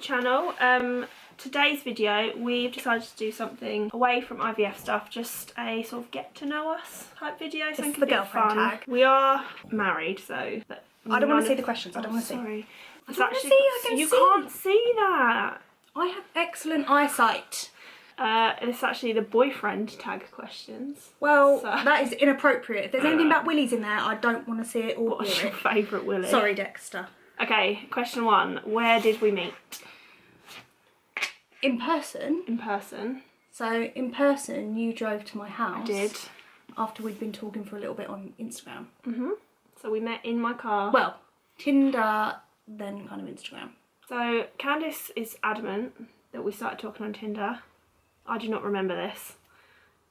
channel. Today's video we've decided to do something away from IVF stuff, just a sort of get to know us type video. This is the girlfriend tag. We are married, so I don't want to see the questions. I don't want to see. Sorry. I don't want to see. I can you see. can't see that. I have excellent eyesight. It's actually the boyfriend tag questions. Well, so that is inappropriate. If there's anything about willies in there, I don't want to see it or What's hear your it. favourite willy? Sorry, Dexter. Okay, question 1. Where did we meet? In person. In person. So, in person, you drove to my house. I did. After we'd been talking for a little bit on Instagram. So we met in my car. Well, Tinder, then kind of Instagram. So Candice is adamant that we started talking on Tinder. I do not remember this.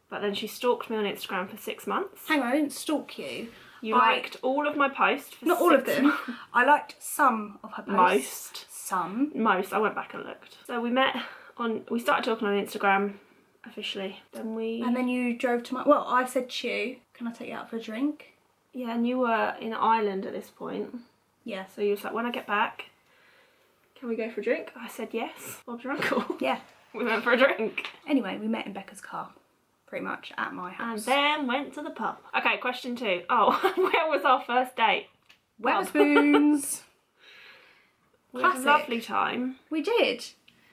But then she stalked me on Instagram for 6 months. Hang on, I didn't stalk you. You liked all of my posts for Not all of them. I liked some of her posts. Most. Some. Most. I went back and looked. So we started talking on Instagram officially. And then you drove to my... Well, I said to you, can I take you out for a drink? Yeah, and you were in Ireland at this point. Yeah. So you was like, when I get back, can we go for a drink? I said yes. Bob's your uncle. Yeah. We went for a drink. Anyway, we met in Becca's car. Pretty much at my house. And then went to the pub. Okay, question 2. Oh, where was our first date? Wetherspoons. We had a lovely time. We did.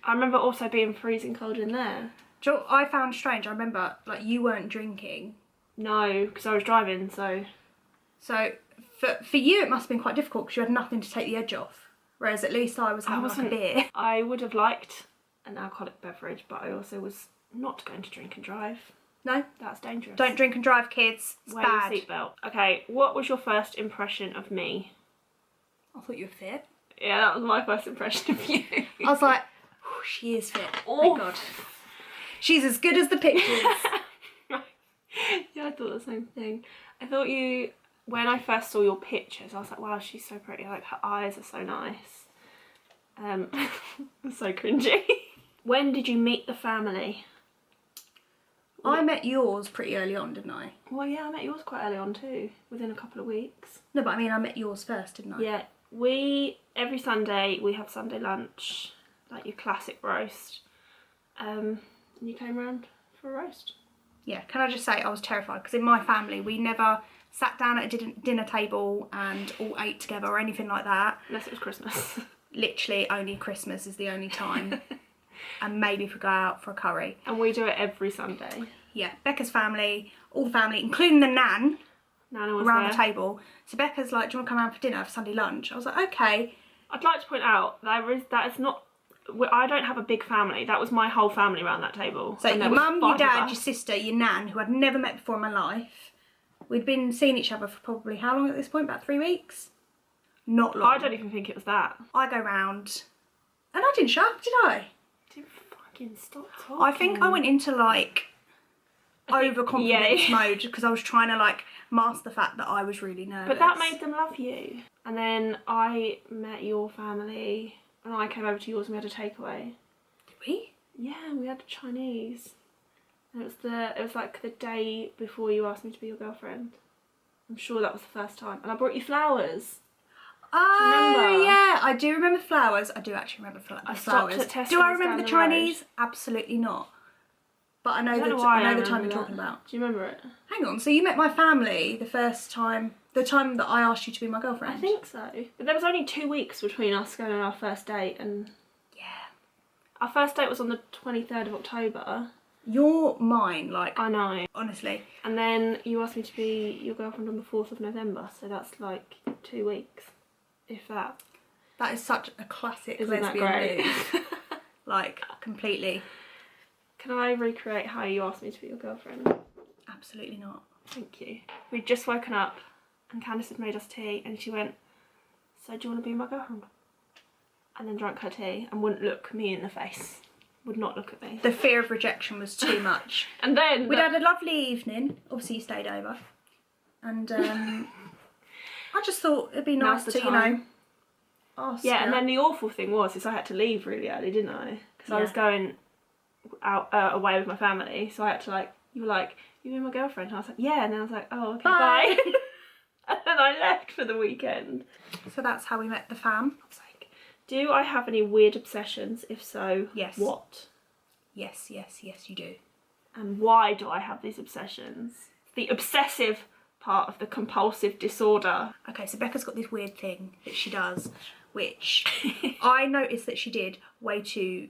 I remember also being freezing cold in there. Do you know what I found strange? I remember, like, you weren't drinking. No, because I was driving, so... So, for you, it must have been quite difficult because you had nothing to take the edge off. Whereas at least I was having like a beer. I would have liked an alcoholic beverage, but I also was not going to drink and drive. No? That's dangerous. Don't drink and drive, kids. It's Wear bad. your seatbelt. Okay, what was your first impression of me? I thought you were fit. Yeah, that was my first impression of you. I was like, oh, she is fit. Oh. Thank God. She's as good as the pictures. Yeah, I thought the same thing. I thought you... When I first saw your pictures, I was like, wow, she's so pretty. Like, her eyes are so nice. So cringy. When did you meet the family? I met yours pretty early on, didn't I? Well, yeah, I met yours quite early on too, within a couple of weeks. No, but I mean, I met yours first, didn't I? Yeah, every Sunday, we have Sunday lunch, like your classic roast. And you came round for a roast. Yeah, can I just say, I was terrified, because in my family, we never sat down at a dinner table and all ate together or anything like that. Unless it was Christmas. Literally only Christmas is the only time. And maybe if we go out for a curry. And we do it every Sunday. Yeah, Becca's family, all the family, including the nan, Nana was around there. the table. So Becca's like, do you want to come around for dinner for Sunday lunch? I was like, okay. I'd like to point out, that is not... I don't have a big family. That was my whole family around that table. So your mum, your dad, your sister, your nan, who I'd never met before in my life. We'd been seeing each other for probably how long at this point? About 3 weeks? Not long. I don't even think it was that. I go round, and I didn't show up, did I? Didn't fucking stop talking. I think I went into like overconfidence mode because I was trying to like mask the fact that I was really nervous. But that made them love you. And then I met your family, and I came over to yours and we had a takeaway. Did we? Yeah, we had Chinese. And it was like the day before you asked me to be your girlfriend. I'm sure that was the first time. And I brought you flowers. Oh, yeah, I do remember flowers. I do actually remember flowers. I stopped at Tesco's. Do I remember the Chinese? Road. Absolutely not. But I know the time you're talking about. Do you remember it? Hang on, so you met my family the time that I asked you to be my girlfriend? I think so. But there was only 2 weeks between us going on our first date and... Yeah. Our first date was on the 23rd of October. You're mine, like... I know. Honestly. And then you asked me to be your girlfriend on the 4th of November, so that's like 2 weeks, if that. That is such a classic Isn't lesbian move. Like, completely. Can I recreate how you asked me to be your girlfriend? Absolutely not. Thank you. We'd just woken up and Candice had made us tea and she went, so do you want to be my girlfriend? And then drank her tea and wouldn't look me in the face. Would not look at me. The fear of rejection was too much. And then... We'd had a lovely evening. Obviously you stayed over. And I just thought it'd be nice to, you know, ask Yeah, her. and then the awful thing was I had to leave really early, didn't I? Because I was going out away with my family, so I had to like, you were like, you and my girlfriend? And I was like, yeah, and then I was like, oh, okay, bye. And then I left for the weekend. So that's how we met the fam. I was like, Do I have any weird obsessions? If so, Yes. what? Yes, you do. And why do I have these obsessions? The obsessive part of the compulsive disorder. Okay, so Becca's got this weird thing that she does, which I noticed that she did way too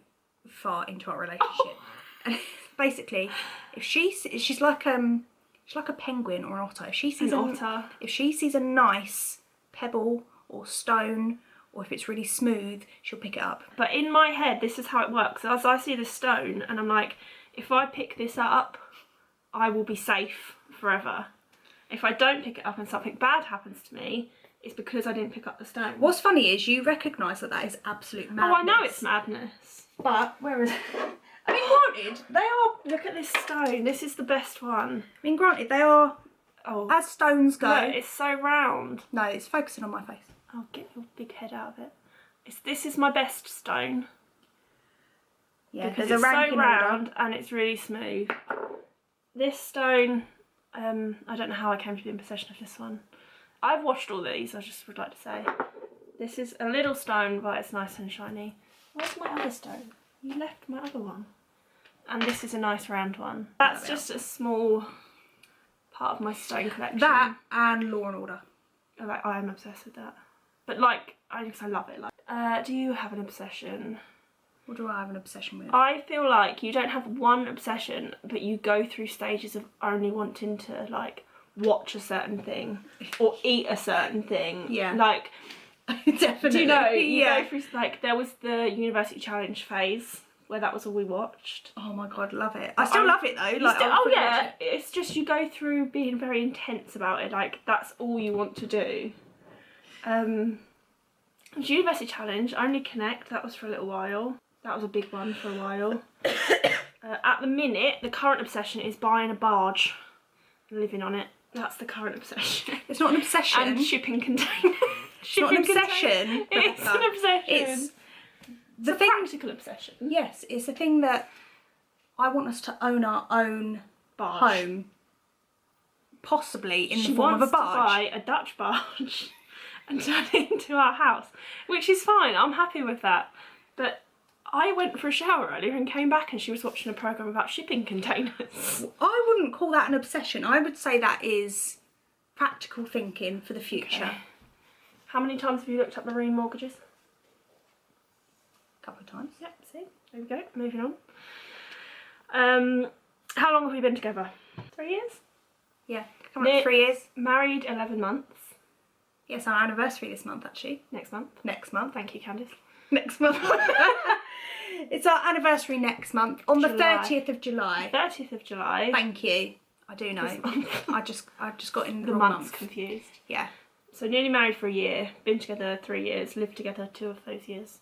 far into our relationship. And basically, if she's like a penguin or an otter. If she sees if she sees a nice pebble or stone, or if it's really smooth, she'll pick it up. But in my head, this is how it works. As I see this stone, and I'm like, if I pick this up, I will be safe forever. If I don't pick it up and something bad happens to me, it's because I didn't pick up the stone. What's funny is you recognise that is absolute madness. Oh, I know it's madness. But where is it? I mean, granted, they are... Look at this stone. This is the best one. I mean, granted, they are... Oh, as stones go... Look, it's so round. No, it's focusing on my face. Oh, get your big head out of it. This is my best stone. Yeah, because there's it's a ranking so round order. and it's really smooth. This stone, I don't know how I came to be in possession of this one. I've washed all these, I just would like to say. This is a little stone, but it's nice and shiny. Where's my other stone? You left my other one. And this is a nice round one. That's just a small part of my stone collection. That and Law and Order. Like, I am obsessed with that. But like, I love it. Like, do you have an obsession? What do I have an obsession with? I feel like you don't have one obsession, but you go through stages of only wanting to like watch a certain thing or eat a certain thing. Yeah. Like, definitely. do you know? You Yeah. go through, like, there was the University Challenge phase where that was all we watched. Oh my god, love it. I still love it though. Like, oh yeah, it's just you go through being very intense about it. Like, that's all you want to do. University Challenge, Only Connect, that was for a little while. That was a big one for a while. At the minute, the current obsession is buying a barge and living on it. That's the current obsession. It's not an obsession. And shipping containers. It's not an obsession. It's an obsession. It's a practical obsession. Yes, it's a thing that I want us to own our own Barge. home. Possibly in the form of a She wants barge. to buy a Dutch barge and turn it into our house, which is fine. I'm happy with that. But I went for a shower earlier and came back and she was watching a programme about shipping containers. I wouldn't call that an obsession. I would say that is practical thinking for the future. Okay. How many times have you looked up marine mortgages? A couple of times. Yep, see? There we go. Moving on. How long have we been together? 3 years? Yeah, coming up 3 years. Married 11 months. Yes, our anniversary this month actually. Next month. Next month. Thank you, Candice. Next month. It's our anniversary next month on the 30th of July. 30th of July. Thank you. I do know. I just got in The wrong months month. confused. Yeah. So nearly married for a year, been together 3 years, lived together 2 of those years.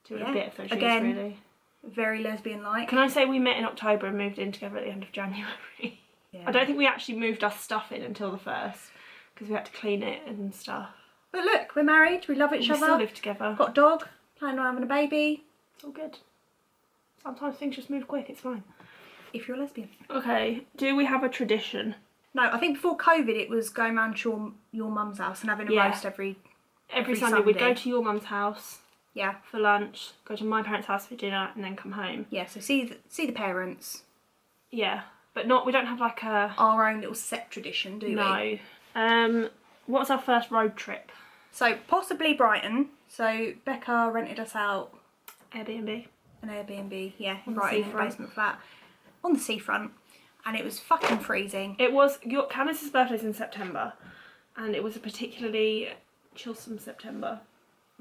2 and a bit of those years, really. Very lesbian-like. Can I say we met in October and moved in together at the end of January? Yeah. I don't think we actually moved our stuff in until the 1st, because we had to clean it and stuff. But look, we're married, we love each We other. still live together. Got a dog, planning on having a baby. It's all good. Sometimes things just move quick, it's fine. If you're a lesbian. Okay, do we have a tradition? No, I think before COVID it was going round to your mum's house and having a roast every Sunday. We'd go to your mum's house yeah for lunch, go to my parents' house for dinner, and then come home. Yeah, so see the parents. Yeah, but we don't have like our own little set tradition, do we? No. What's our first road trip? So possibly Brighton. So Becca rented us out Airbnb. an Airbnb, yeah, On the Brighton, in a seafront. basement flat on the seafront, and it was fucking freezing. It was Candice's birthday's in September, and it was a particularly chillsome September.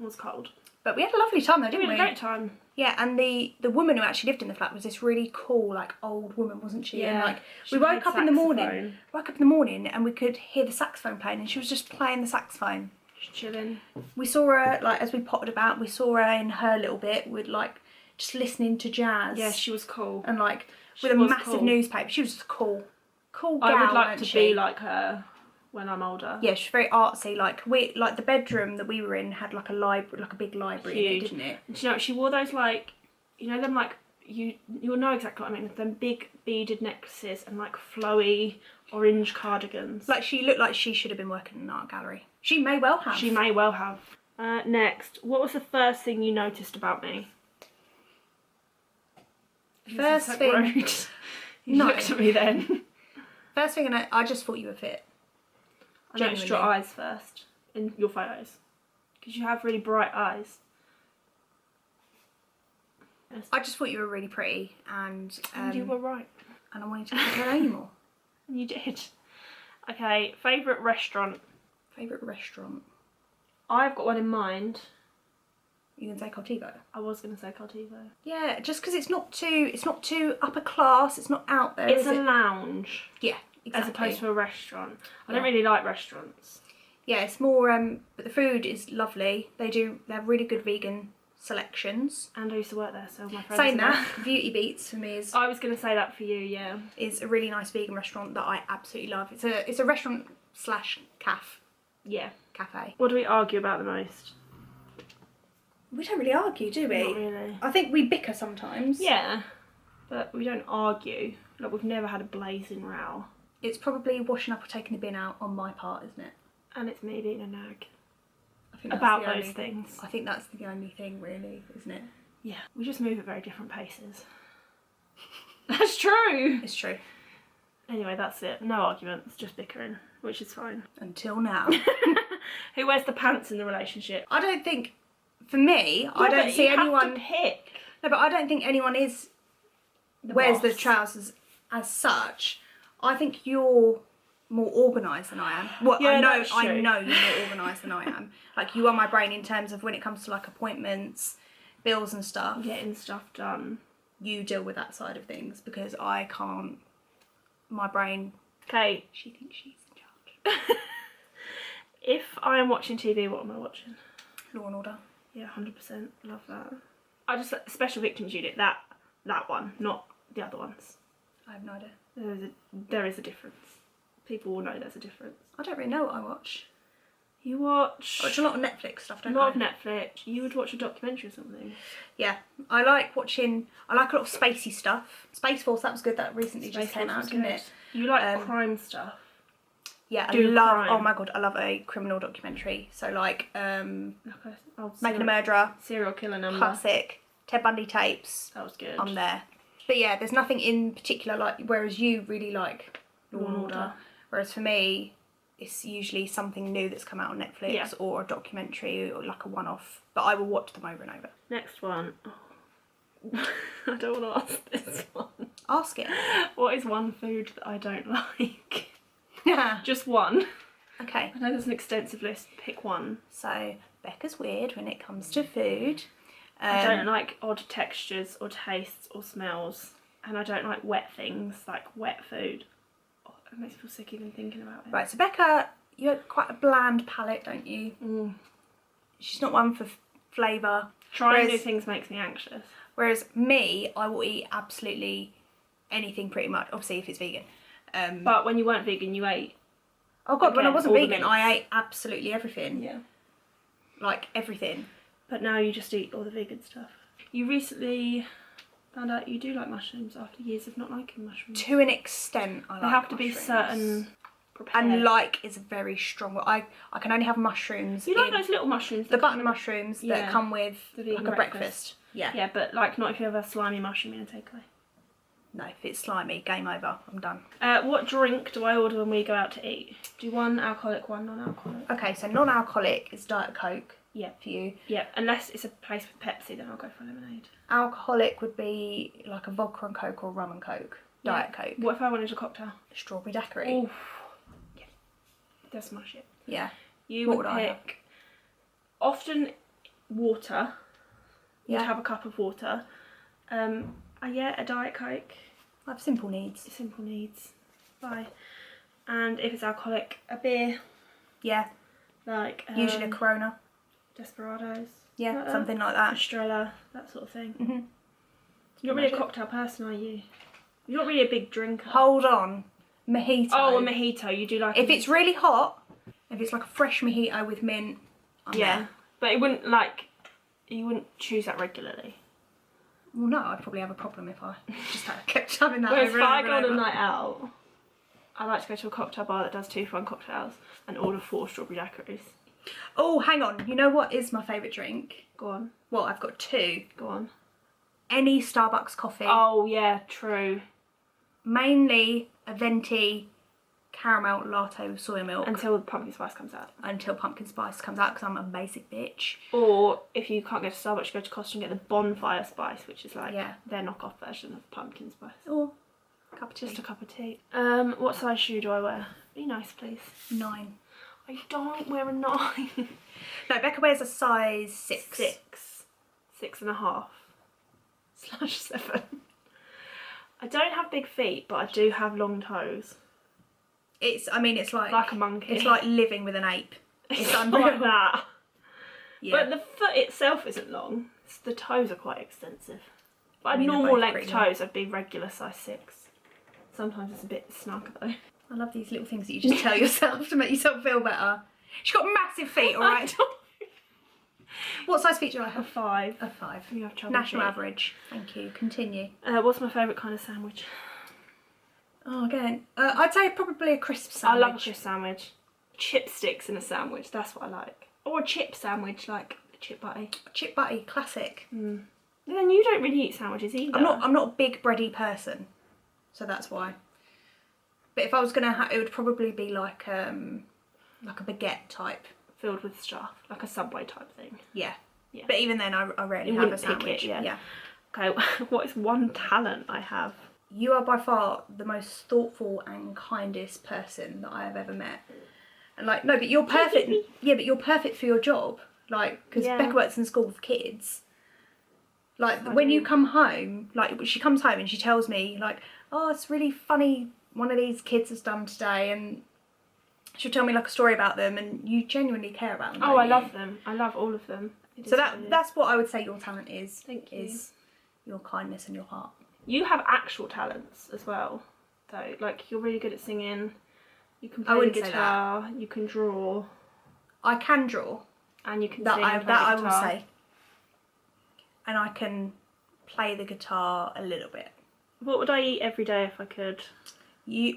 It was cold. But we had a lovely time though, didn't we? We had a great time. Yeah, and the woman who actually lived in the flat was this really cool, like, old woman, wasn't she? And Yeah, like she we woke up in the played morning and we could hear the saxophone playing, and she was just playing the saxophone. Just chilling. We saw her, like, as we potted about, we saw her in her little bit with, like, just listening to jazz. Yeah, she was cool. And, like, She with a was massive cool. newspaper. She was just cool gal, I would like weren't to she? be like her when I'm older. Yeah, she's very artsy. Like the bedroom that we were in had like a library, like a big library in it, didn't it? And do you know, she wore those, like, you know them, like, you'll know exactly what I mean, them big beaded necklaces and like flowy orange cardigans. Like, she looked like she should have been working in an art gallery. She may well have. She may well have. Next, what was the first thing you noticed about me? First This is so thing. rude. You No. looked at me then. First thing I just thought you were fit. I noticed your eyes first in your photos. Because you have really bright eyes. Yes. I just thought you were really pretty, and you were right. and I wanted to get to know you more. And you did. Okay, favourite restaurant. Favourite restaurant? I've got one in mind. You can say Coltivo. I was going to say Coltivo. Yeah, just because it's not too upper class. It's not out there. It's is a it? lounge. Yeah, exactly. As opposed to a restaurant. I Yeah. don't really like restaurants. Yeah, it's more. But the food is lovely. They have really good vegan selections. And I used to work there, so my friends. Saying know. that, Beauty Beats for me I was going to say that for you, yeah. is a really nice vegan restaurant that I absolutely love. It's a restaurant / Yeah. cafe. What do we argue about the most? We don't really argue, do we? Not really. I think we bicker sometimes. Yeah, but we don't argue. Like, we've never had a blazing row. It's probably washing up or taking the bin out on my part, isn't it? And it's me being a nag. I think that's About the those only- things. I think that's the only thing, really, isn't it? Yeah, we just move at very different paces. That's true! It's true. Anyway, that's it. No arguments, just bickering, which is fine. Until now. Who wears the pants in the relationship? I don't think, for me, I Yeah, don't but see you have anyone. to pick. No, but I don't think anyone wears the boss. trousers as such. I think you're more organised than I am. Well, Yeah, I that's know true. you're more organised than I am. Like, you are my brain in terms of when it comes to like appointments, bills and stuff. Getting stuff done. You deal with that side of things because I can't. My brain. Okay, She thinks she's in charge. if I am watching TV, what am I watching? Law and Order. Yeah, 100%. Love that. I just Special Victims Unit. That one, not the other ones. I have no idea. There is a difference. People will know there's a difference. I don't really know what I watch. You watch I watch a lot of Netflix stuff, a don't lot I? of Netflix. You would watch a documentary or something. Yeah, I like a lot of spacey stuff. Space Force, that was good. That recently Space just came Force out, was didn't good. it? You like crime stuff. Yeah, I Do love. crime. Oh my god, I love a criminal documentary. So like, Like Making a Murderer, serial killer number. classic, Ted Bundy tapes. That was good. I'm there. But yeah, there's nothing in particular like. Whereas you really like Law and Order. Whereas for me, it's usually something new that's come out on Netflix Yeah. or a documentary or like a one-off. But I will watch them over and over. Next one. Oh. I don't want to ask this one. Ask it. What is one food that I don't like? Yeah. Just one. Okay. I know there's an extensive list. Pick one. So Becca's weird when it comes to food. I don't like odd textures or tastes or smells. And I don't like wet things, like wet food. Oh, it makes me feel sick even thinking about it. Right, so Becca, you have quite a bland palate, don't you? Mm. She's not one for flavour. Trying new Whereas- things makes me anxious. Whereas me, I will eat absolutely anything pretty much, obviously if it's vegan. But when you weren't vegan, you ate. Oh god, when I again, wasn't all the vegan, meats. I ate absolutely everything. Yeah. Like everything. But now you just eat all the vegan stuff. You recently found out you do like mushrooms after years of not liking mushrooms. To an extent, I like They have to be mushrooms. certain prepared. And like is a very strong word. I can only have mushrooms You like in those little mushrooms? the that button come in- mushrooms Yeah. that come with The like vegan a breakfast. breakfast. Yeah. Yeah, but like not if you have a slimy mushroom in a takeaway. No, if it's slimy, game over. I'm done. What drink do I order when we go out to eat? Do one alcoholic, one non-alcoholic. Okay, so non-alcoholic is Diet Coke. Yeah. For you. Yeah, unless it's a place with Pepsi, then I'll go for lemonade. Alcoholic would be like a vodka and Coke or rum and Coke. Diet Coke. What if I wanted a cocktail? Strawberry daiquiri. Oof. Yeah. That's my shit. Yeah. You What would would I have? pick often water. You'd Yeah. have a cup of water. Yeah, a Diet Coke. I have simple needs. Simple needs. Bye. And if it's alcoholic, a beer. Yeah. Like Usually a Corona. Desperados. Yeah, like that. something like that. Estrella, that sort of thing. Mhm. You're not really a Imagine. cocktail person, are you? You're not really a big drinker. Hold on. Mojito. Oh, a mojito. You do like. If it's really hot, if it's like a fresh mojito with mint, I'm yeah, there. but it wouldn't like. You wouldn't choose that regularly. Well, no, I'd probably have a problem if I just kept having that Whereas over if and I over go on and a over. night out, I like to go to a cocktail bar that does 2 for 1 cocktails and order 4 strawberry daiquiris. Oh, hang on. You know what is my favourite drink? Go on. Well, I've got two. Go on. Any Starbucks coffee. Oh, yeah, true. Mainly a venti caramel latte with soy milk. Until the pumpkin spice comes out. Until pumpkin spice comes out, because I'm a basic bitch. Or if you can't go to Starbucks, you go to Costa and get the bonfire spice, which is like their knockoff version of pumpkin spice. Or a cup of tea. Just a cup of tea. What size shoe do I wear? Be nice, please. 9. I don't wear a 9. No, Becca wears a size 6. 6.5/7. I don't have big feet, but I do have long toes. It's like a monkey. It's like living with an ape. It's unreal. Like that. Yeah. But the foot itself isn't long. The toes are quite extensive. But I mean, normal length pretty toes, I'd be regular size 6. Sometimes it's a bit snug though. I love these little things that you just tell yourself to make yourself feel better. She's got massive feet, alright? What size feet do I A have? 5. A 5. You have chubby National feet. average. Thank you. Continue. What's my favourite kind of sandwich? Oh, again. I'd say probably a crisp sandwich. I love a crisp sandwich. Chipsticks in a sandwich, that's what I like. Or a chip sandwich, like a chip butty. Chip butty, classic. Mm. Then you don't really eat sandwiches either. I'm not a big bready person, so that's why. But if I was gonna, it would probably be like a baguette type, filled with stuff, like a Subway type thing. Yeah. Yeah. But even then, I rarely You have a wouldn't pick sandwich. it, yeah. Okay, what is one talent I have? You are by far the most thoughtful and kindest person that I have ever met. And like, no, but you're perfect. Yeah, but you're perfect for your job. Like, because Becca works in school with kids. Like, when you come home, like, she comes home and she tells me, like, oh, it's really funny, one of these kids has done today, and she'll tell me, like, a story about them, and you genuinely care about them. Oh, I love them. I love all of them. So that's what I would say your talent is. Thank you. Is your kindness and your heart. You have actual talents as well, though. Like, you're really good at singing. You can play the wouldn't say guitar. You can draw. I can draw. And you can That sing. I and play the that I will guitar. say. And I can play the guitar a little bit. What would I eat every day if I could?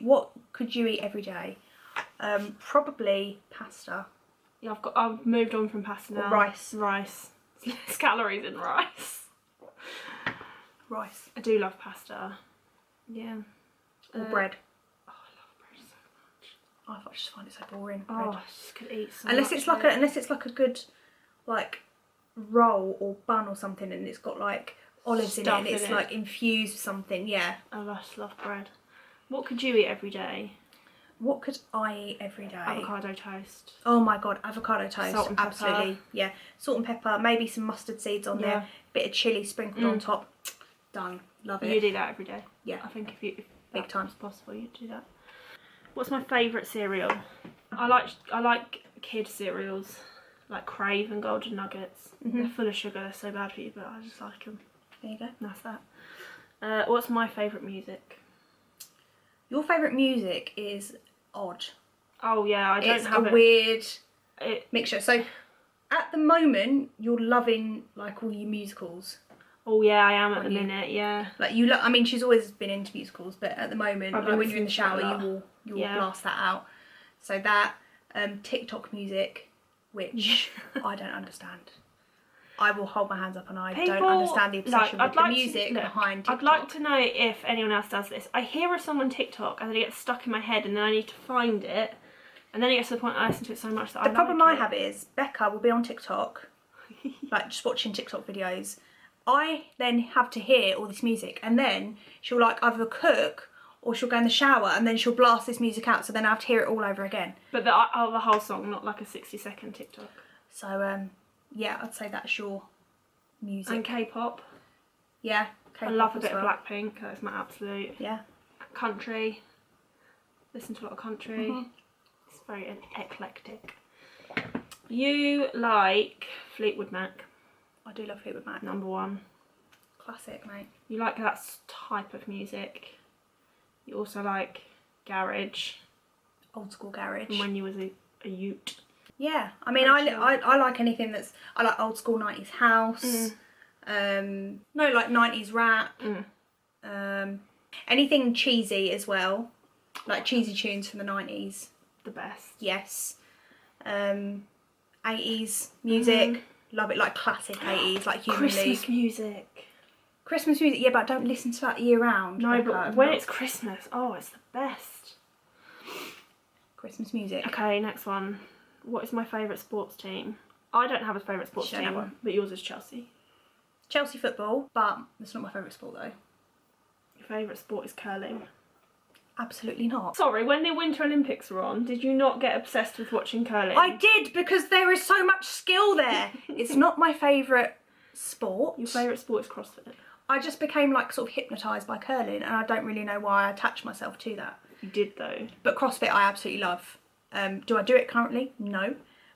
What could you eat every day? Probably pasta. Yeah, I've moved on from pasta now. Or rice. Rice. There's less calories in rice. Rice. I do love pasta. Yeah. Or bread. Oh, I love bread so much. I just find it so boring. Oh, Bread. I just could eat so Unless much it's like of it. unless it's like a good, like, roll or bun or something, and it's got like olives in it, Stuff and in it's it. like infused with something. Yeah. I just love bread. What could you eat every day? What could I eat every day? Avocado toast. Oh my god, avocado toast. Salt and pepper. Absolutely. Yeah. Salt and pepper, maybe some mustard seeds on there, bit of chilli sprinkled on top. Done. Love it. You do that every day. Yeah. I think if Big time. was possible, you'd do that. What's my favourite cereal? I like kid cereals, like Crave and Golden Nuggets. They're full of sugar. They're so bad for you, but I just like them. There you go. And that's that. What's my favourite music? Your favourite music is odd. Oh yeah, I don't It's have a weird it. mixture. So at the moment, you're loving like all your musicals. Oh yeah, I am at the Aren't you? minute. Yeah. Like I mean, she's always been into musicals, but at the moment, I've like been when you're in the listening to shower, a lot. you will Yeah. blast that out. So that TikTok music, which I don't understand. I will hold my hands up, and I don't understand the obsession with the music behind TikTok. I'd like to know if anyone else does this. I hear a song on TikTok and then it gets stuck in my head, and then I need to find it, and then it gets to the point I listen to it so much that The problem I have is Becca will be on TikTok, like just watching TikTok videos. I then have to hear all this music, and then she'll like either cook or she'll go in the shower, and then she'll blast this music out, so then I have to hear it all over again. But the whole song, not like a 60-second TikTok. So yeah, I'd say that's your music. And K-pop. Yeah, I K-pop love a as bit well. of Blackpink. That's my absolute. Yeah. Country. Listen to a lot of country. It's very eclectic. You like Fleetwood Mac. I do love Fleetwood Mac. Number 1. Classic, mate. You like that type of music. You also like garage. Old school garage. From when you was a ute. Yeah, I mean, I like anything that's, I like old school 90s house. No, like 90s rap. Anything cheesy as well, like cheesy tunes from the 90s. The best. Yes. And 80s music. Love it, like classic 80s, like Human Christmas League. music. Christmas music, yeah, but I don't listen to that year round. No, Becca. but when it's Christmas, oh, it's the best. Christmas music. Okay, next one. What is my favourite sports team? I don't have a favourite sports Don't have team, one. but yours is Chelsea. Chelsea football, but it's not my favourite sport though. Your favourite sport is curling. Absolutely not. Sorry, when the Winter Olympics were on, did you not get obsessed with watching curling? I did, because there is so much skill there. It's not my favourite sport. Your favourite sport is CrossFit. I just became like sort of hypnotised by curling, and I don't really know why I attached myself to that. You did though. But CrossFit I absolutely love. Do I do it currently? No.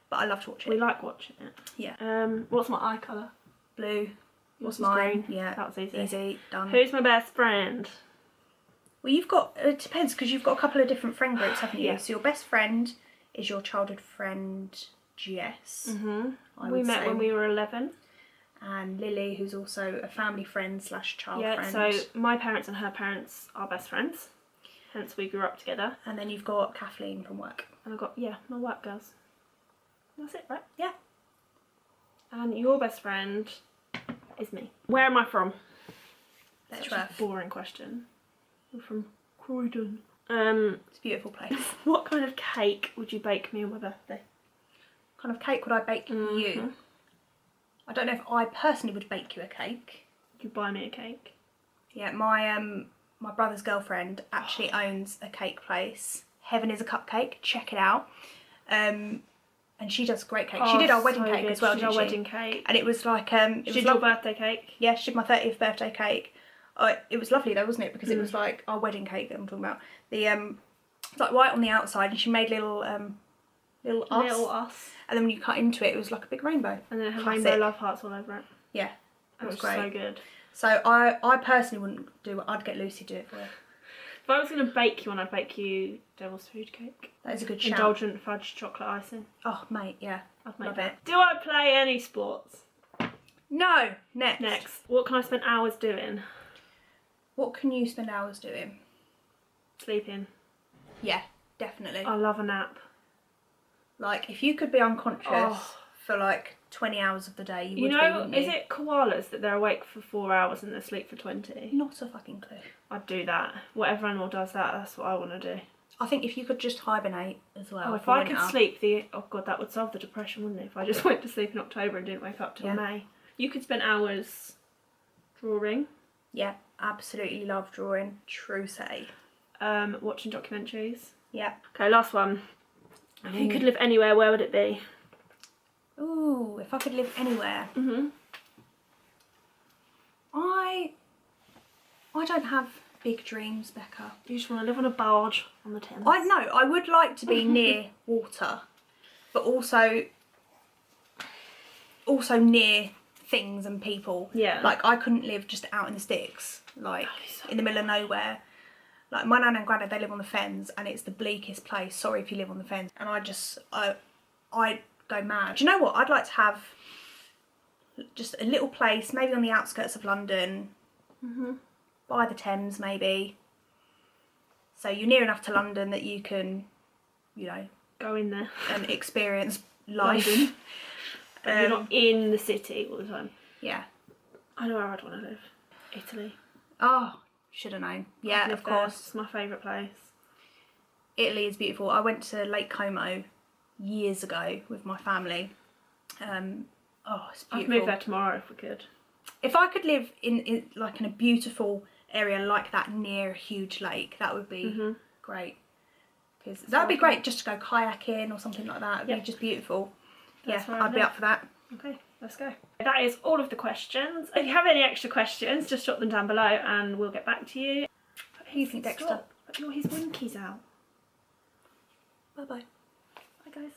But I love to watch it. We like watching it. Yeah. What's my eye colour? Blue. Yours is Mine. green. Yeah. That was easy. Easy. Done. Who's my best friend? Well, you've got, it depends, because you've got a couple of different friend groups, haven't you? Yeah. So your best friend is your childhood friend Jess. I We would met say. when we were 11. And Lily, who's also a family friend / child Yeah, friend. so my parents and her parents are best friends. Hence we grew up together. And then you've got Kathleen from work. And I've got, yeah, my work girls. That's it, right? Yeah. And your best friend is me. Where am I from? Such a Letchworth. boring question. I'm from Croydon. It's a beautiful place. What kind of cake would you bake me on my birthday? What kind of cake would I bake you? I don't know if I personally would bake you a cake. Would you buy me a cake? Yeah, my brother's girlfriend actually owns a cake place. Heaven is a Cupcake. Check it out. And she does great cake. She did our wedding cake as well, She did didn't our she? wedding cake. And it was like She did your birthday cake. Yeah, she did my 30th birthday cake. It was lovely though, wasn't it? Because it was like our wedding cake that I'm talking about. The it's like white on the outside, and she made little us. Little us. And then when you cut into it, it was like a big rainbow. And then it had Classic. rainbow love hearts all over it. Yeah, It was great. so good. So I personally wouldn't do it. I'd get Lucy to do it for her. If I was going to bake you one, I'd bake you devil's food cake. That is a good shout. Indulgent fudge chocolate icing. Oh mate, yeah. I'd make Love that. it. Do I play any sports? No. Next. Next. What can I spend hours doing? What can you spend hours doing? Sleeping. Yeah, definitely. I love a nap. Like if you could be unconscious Oh. for like 20 hours of the day, you You would know, be, wouldn't is you? it koalas that they're awake for 4 hours and they sleep for 20? Not a fucking clue. I'd do that. Whatever animal does that, that's what I want to do. I think if you could just hibernate as well. Oh, if for I could winter. sleep, oh god, that would solve the depression, wouldn't it? If I just went to sleep in October and didn't wake up till May. You could spend hours drawing. Yeah, absolutely love drawing. True say. Watching documentaries. Yeah. Okay, last one. If you could live anywhere, where would it be? Ooh, if I could live anywhere. I don't have big dreams, Becca. You just want to live on a barge on the Thames. I know, I would like to be near water, but also near things and people. Yeah. Like I couldn't live just out in the sticks, like in the middle of nowhere. Like my nan and granddad, they live on the fens, and it's the bleakest place. Sorry if you live on the fens. And I go mad. Do you know what? I'd like to have just a little place, maybe on the outskirts of London, by the Thames maybe. So you're near enough to London that you can, you know, go in there and experience life. London. But you're not in the city all the time. Yeah. I know where I'd want to live. Italy. Oh, should have known. Yeah, I'd of live there. course. It's my favourite place. Italy is beautiful. I went to Lake Como years ago with my family. It's beautiful. I'd move there tomorrow if we could. If I could live in a beautiful area like that near a huge lake, that would be great. Because that would be great just to go kayaking or something like that. It'd be just beautiful. That's yeah, where I'd be up for that. Okay, let's go. That is all of the questions. If you have any extra questions, just drop them down below and we'll get back to you. Who think Dexter? Put his winkies out. Bye bye. Bye guys.